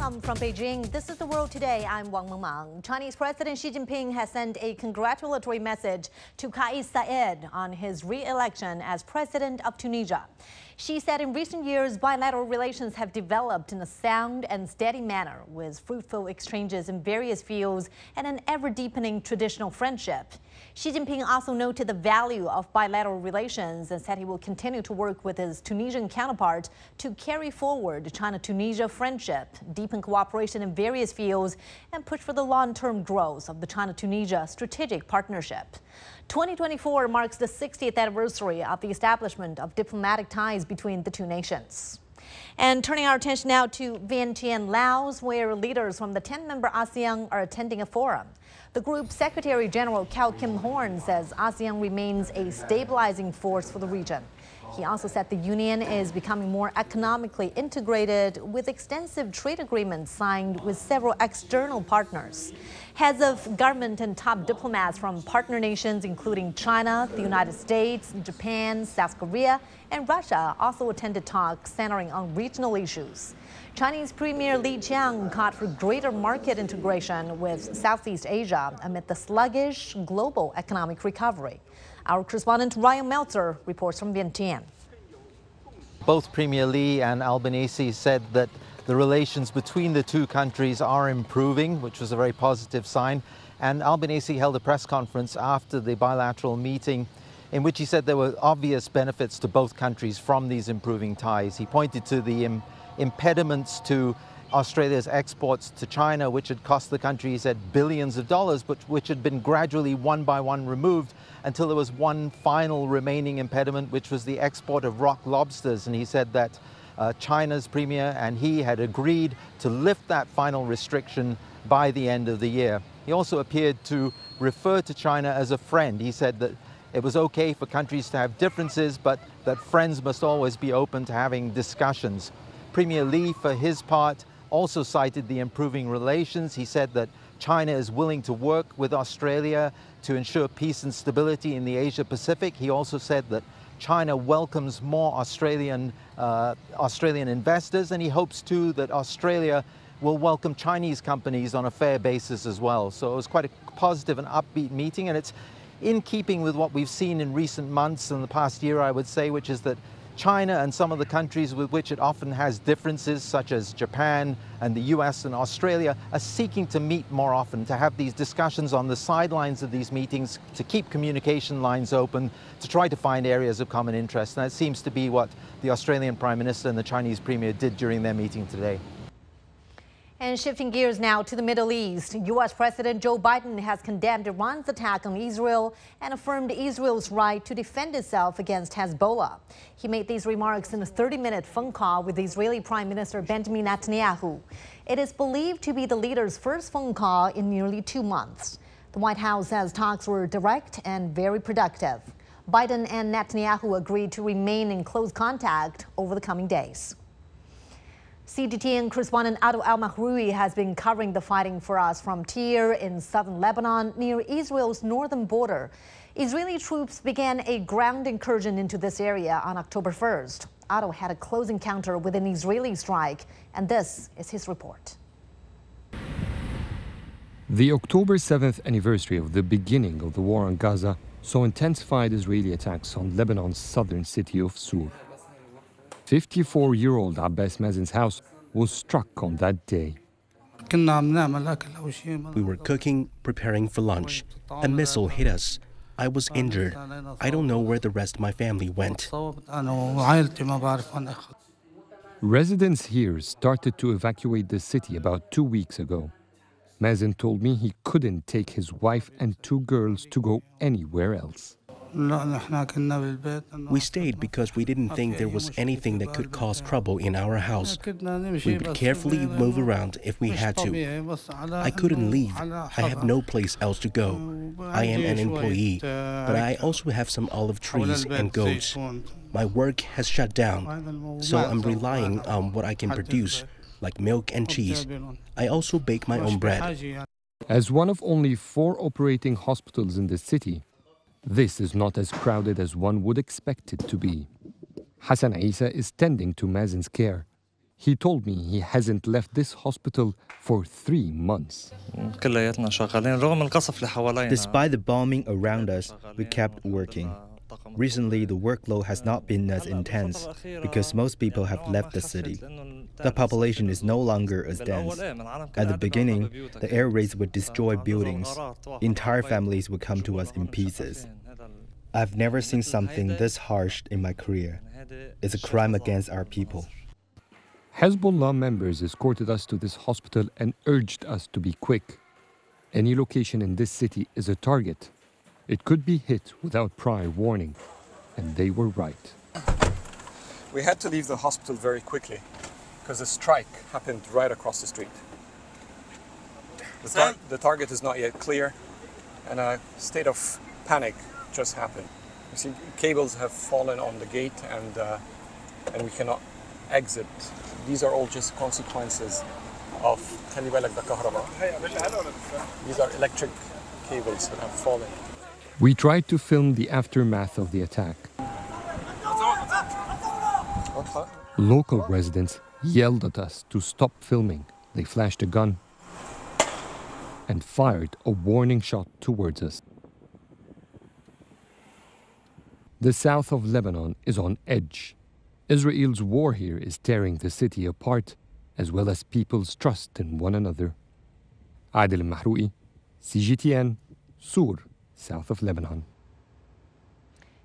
Welcome from Beijing. This is The World Today. I'm Wang Mengmang. Chinese President Xi Jinping has sent a congratulatory message to Kais Saied on his re-election as president of Tunisia. Xi said in recent years, bilateral relations have developed in a sound and steady manner, with fruitful exchanges in various fields and an ever-deepening traditional friendship. Xi Jinping also noted the value of bilateral relations and said he will continue to work with his Tunisian counterpart to carry forward China-Tunisia friendship, deepen cooperation in various fields, and push for the long-term growth of the China-Tunisia strategic partnership. 2024 marks the 60th anniversary of the establishment of diplomatic ties between the two nations. And turning our attention now to Vientiane, Laos, where leaders from the 10-member ASEAN are attending a forum. The group's Secretary General Cao Kim Horn says ASEAN remains a stabilizing force for the region. He also said the union is becoming more economically integrated, with extensive trade agreements signed with several external partners. Heads of government and top diplomats from partner nations including China, the United States, Japan, South Korea, and Russia also attended talks centering on regional issues. Chinese Premier Li Qiang called for greater market integration with Southeast Asia amid the sluggish global economic recovery. Our correspondent Ryan Meltzer reports from Vientiane. Both Premier Li and Albanese said that the relations between the two countries are improving, which was a very positive sign. And Albanese held a press conference after the bilateral meeting in which he said there were obvious benefits to both countries from these improving ties. He pointed to the impediments to Australia's exports to China, which had cost the country, he said, billions of dollars, but which had been gradually one by one removed until there was one final remaining impediment, which was the export of rock lobsters. And he said that China's premier and he had agreed to lift that final restriction by the end of the year. He also appeared to refer to China as a friend. He said that it was okay for countries to have differences, but that friends must always be open to having discussions. Premier Li, for his part, also cited the improving relations. He said that China is willing to work with Australia to ensure peace and stability in the Asia-Pacific. He also said that China welcomes more Australian investors, and he hopes too that Australia will welcome Chinese companies on a fair basis as well. So it was quite a positive and upbeat meeting, and it's in keeping with what we've seen in recent months and the past year, I would say, which is that China and some of the countries with which it often has differences, such as Japan and the US and Australia, are seeking to meet more often, to have these discussions on the sidelines of these meetings, to keep communication lines open, to try to find areas of common interest. And that seems to be what the Australian Prime Minister and the Chinese Premier did during their meeting today. And shifting gears now to the Middle East, U.S. President Joe Biden has condemned Iran's attack on Israel and affirmed Israel's right to defend itself against Hezbollah. He made these remarks in a 30-minute phone call with Israeli Prime Minister Benjamin Netanyahu. It is believed to be the leader's first phone call in nearly 2 months. The White House says talks were direct and very productive. Biden and Netanyahu agreed to remain in close contact over the coming days. Cgtn correspondent Ado Al-Mahroui has been covering the fighting for us from Tyre in southern Lebanon near Israel's northern border. Israeli troops began a ground incursion into this area on October 1st. Ado had a close encounter with an Israeli strike, and this is his report. The October 7th anniversary of the beginning of the war on Gaza saw intensified Israeli attacks on Lebanon's southern city of Sur. 54-year-old Abbas Mazen's house was struck on that day. We were cooking, preparing for lunch. A missile hit us. I was injured. I don't know where the rest of my family went. Residents here started to evacuate the city about 2 weeks ago. Mazen told me he couldn't take his wife and 2 girls to go anywhere else. We stayed because we didn't think there was anything that could cause trouble in our house. We would carefully move around if we had to. I couldn't leave. I have no place else to go. I am an employee, but I also have some olive trees and goats. My work has shut down, so I'm relying on what I can produce, like milk and cheese. I also bake my own bread. As one of only 4 operating hospitals in the city, this is not as crowded as one would expect it to be. Hassan Isa is tending to Mazen's care. He told me he hasn't left this hospital for 3 months. Despite the bombing around us, we kept working. Recently, the workload has not been as intense because most people have left the city. The population is no longer as dense. At the beginning, the air raids would destroy buildings. Entire families would come to us in pieces. I've never seen something this harsh in my career. It's a crime against our people. Hezbollah members escorted us to this hospital and urged us to be quick. Any location in this city is a target. It could be hit without prior warning. And they were right. We had to leave the hospital very quickly because a strike happened right across the street. The target is not yet clear, and a state of panic just happened. You see, cables have fallen on the gate, and we cannot exit. These are all just consequences of these are electric cables that have fallen. We tried to film the aftermath of the attack. Local residents yelled at us to stop filming. They flashed a gun and fired a warning shot towards us. The south of Lebanon is on edge. Israel's war here is tearing the city apart, as well as people's trust in one another. Adil Mahroui, Cgtn, Sur, south of Lebanon.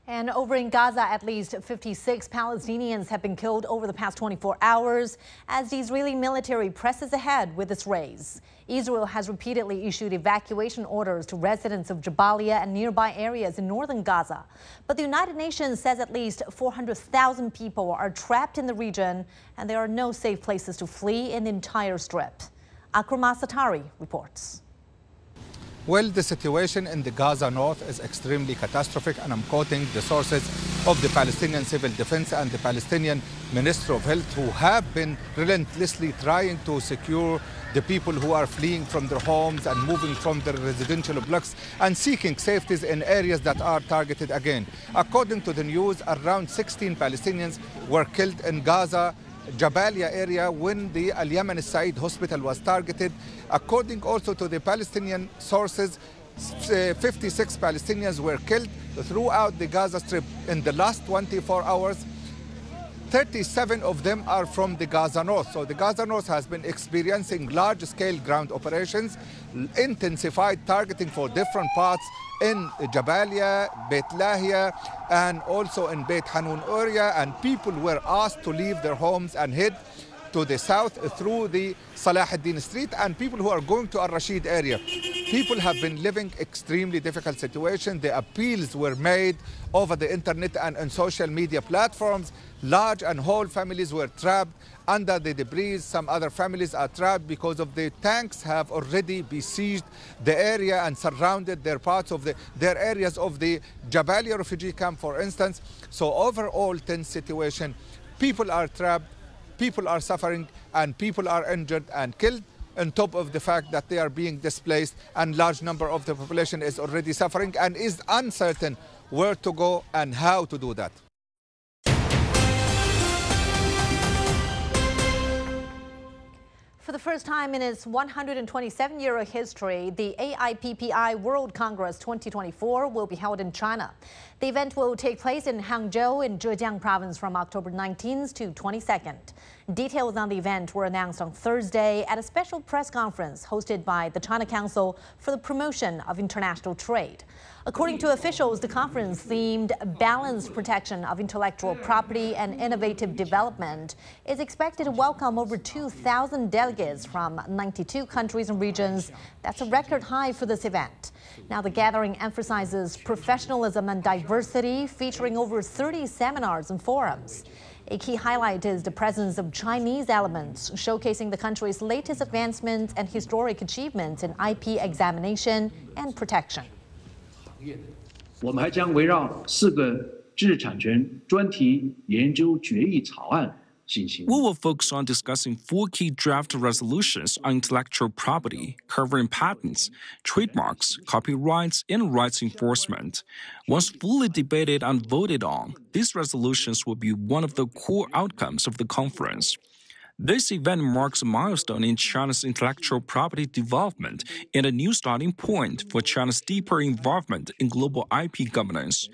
And over in Gaza, at least 56 Palestinians have been killed over the past 24 hours as the Israeli military presses ahead with its raids. Israel has repeatedly issued evacuation orders to residents of Jabalia and nearby areas in northern Gaza. But the United Nations says at least 400,000 people are trapped in the region, and there are no safe places to flee in the entire strip. Akrama Satari reports. Well, the situation in the Gaza North is extremely catastrophic, and I'm quoting the sources of the Palestinian Civil Defense and the Palestinian Minister of Health, who have been relentlessly trying to secure the people who are fleeing from their homes and moving from their residential blocks and seeking safeties in areas that are targeted again. According to the news, around 16 Palestinians were killed in Gaza Jabalia area when the Al-Yaman Said hospital was targeted. According also to the Palestinian sources, 56 Palestinians were killed throughout the Gaza Strip in the last 24 hours. 37 of them are from the Gaza North. So the Gaza North has been experiencing large-scale ground operations, intensified targeting for different parts in Jabalia, Beit Lahia, and also in Beit Hanun area, and people were asked to leave their homes and head to the south through the Salah ad-Din Street, and people who are going to Al-Rashid area. People have been living extremely difficult situation. The appeals were made over the internet and on social media platforms. Large and whole families were trapped under the debris. Some other families are trapped because of the tanks have already besieged the area and surrounded their parts of their areas of the Jabalia refugee camp, for instance. So overall tense situation. People are trapped, people are suffering, and people are injured and killed, on top of the fact that they are being displaced, and large number of the population is already suffering and is uncertain where to go and how to do that. For the first time in its 127-year history, the AIPPI World Congress 2024 will be held in China. The event will take place in Hangzhou in Zhejiang province from October 19th to 22nd. Details on the event were announced on Thursday at a special press conference hosted by the China Council for the Promotion of International Trade. According to officials, the conference themed Balanced Protection of Intellectual Property and Innovative Development is expected to welcome over 2,000 delegates from 92 countries and regions. That's a record high for this event. Now, the gathering emphasizes professionalism and diversity, featuring over 30 seminars and forums. A key highlight is the presence of Chinese elements, showcasing the country's latest advancements and historic achievements in IP examination and protection. 我们还将围绕4个知识产权专题研究决议草案进行。 We will focus on discussing 4 key draft resolutions on intellectual property, covering patents, trademarks, copyrights, and rights enforcement. Once fully debated and voted on, these resolutions will be one of the core outcomes of the conference. This event marks a milestone in China's intellectual property development and a new starting point for China's deeper involvement in global IP governance.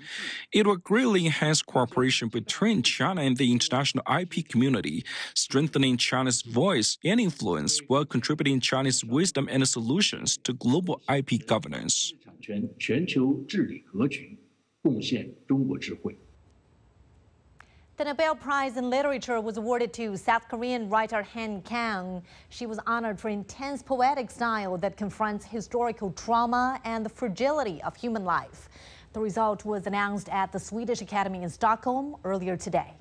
It will greatly enhance cooperation between China and the international IP community, strengthening China's voice and influence while contributing Chinese wisdom and solutions to global IP governance. 全球治理格局，贡献中国智慧。 The Nobel Prize in Literature was awarded to South Korean writer Han Kang. She was honored for intense poetic style that confronts historical trauma and the fragility of human life. The result was announced at the Swedish Academy in Stockholm earlier today.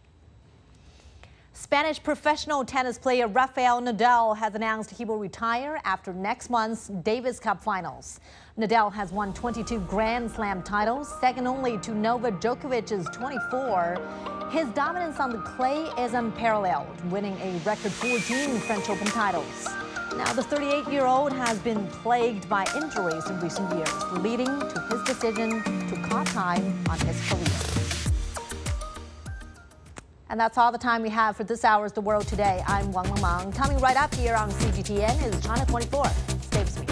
Spanish professional tennis player Rafael Nadal has announced he will retire after next month's Davis Cup finals. Nadal has won 22 Grand Slam titles, second only to Novak Djokovic's 24. His dominance on the clay is unparalleled, winning a record 14 French Open titles. Now, the 38-year-old has been plagued by injuries in recent years, leading to his decision to cut time on his career. And that's all the time we have for this hour's The World Today. I'm Wang Mengmang. Coming right up here on Cgtn is China 24. Stay with me.